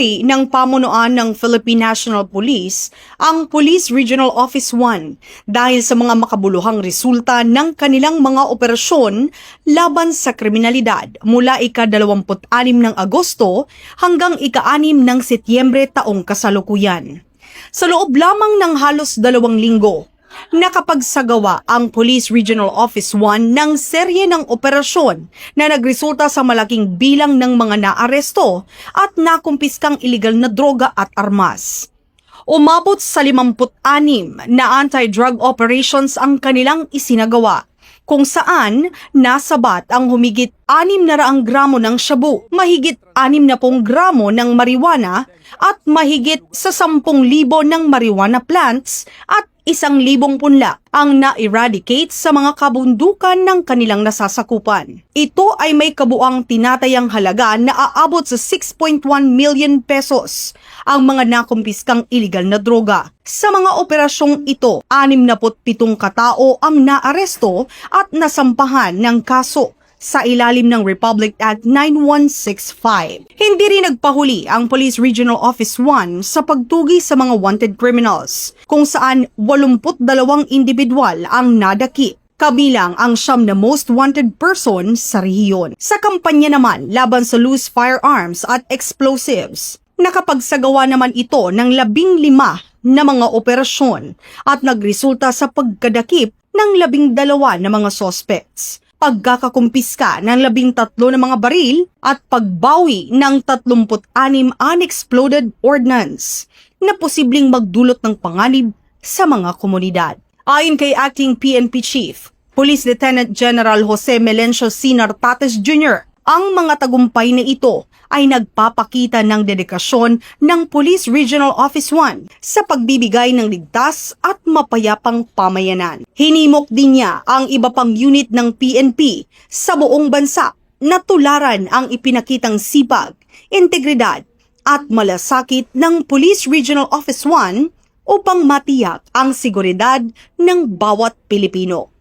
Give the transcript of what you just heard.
Pinuri ng pamunuan ng Philippine National Police ang Police Regional Office 1 dahil sa mga makabuluhang resulta ng kanilang mga operasyon laban sa kriminalidad mula ika-26 ng Agosto hanggang ika-6 ng Setyembre taong kasalukuyan. Sa loob lamang ng halos 2 linggo, nakapagsagawa ang Police Regional Office 1 ng serye ng operasyon na nagresulta sa malaking bilang ng mga naaresto at nakumpiskang iligal na droga at armas. Umabot sa 56 na anti-drug operations ang kanilang isinagawa, kung saan nasabat ang humigit 600 gramo ng shabu, mahigit 60 gramo ng marijuana at mahigit sa 10,000 ng marijuana plants at 1,000 punla ang na-eradicate sa mga kabundukan ng kanilang nasasakupan. Ito ay may kabuang tinatayang halaga na aabot sa 6.1 million pesos ang mga nakumpiskang iligal na droga. Sa mga operasyong ito, 67 katao ang naaresto at nasampahan ng kaso sa ilalim ng Republic Act 9165. Hindi rin nagpahuli ang Police Regional Office 1 sa pagtugi sa mga wanted criminals, kung saan 82 individual ang nadakip, kabilang ang 9 na most wanted person sa rehiyon. Sa kampanya naman laban sa loose firearms at explosives, nakapagsagawa naman ito ng 15 na mga operasyon at nagresulta sa pagkadakip ng 12 na mga suspects, pagkakakumpiska ng 13 na mga baril at pagbawi ng 36 unexploded ordnance na posibleng magdulot ng panganib sa mga komunidad. Ayon kay Acting PNP Chief, Police Lieutenant General Jose Melencio C. Nartates Jr., ang mga tagumpay na ito ay nagpapakita ng dedikasyon ng Police Regional Office 1 sa pagbibigay ng ligtas at mapayapang pamayanan. Hinimok din niya ang iba pang unit ng PNP sa buong bansa na tularan ang ipinakitang sipag, integridad at malasakit ng Police Regional Office 1 upang matiyak ang seguridad ng bawat Pilipino.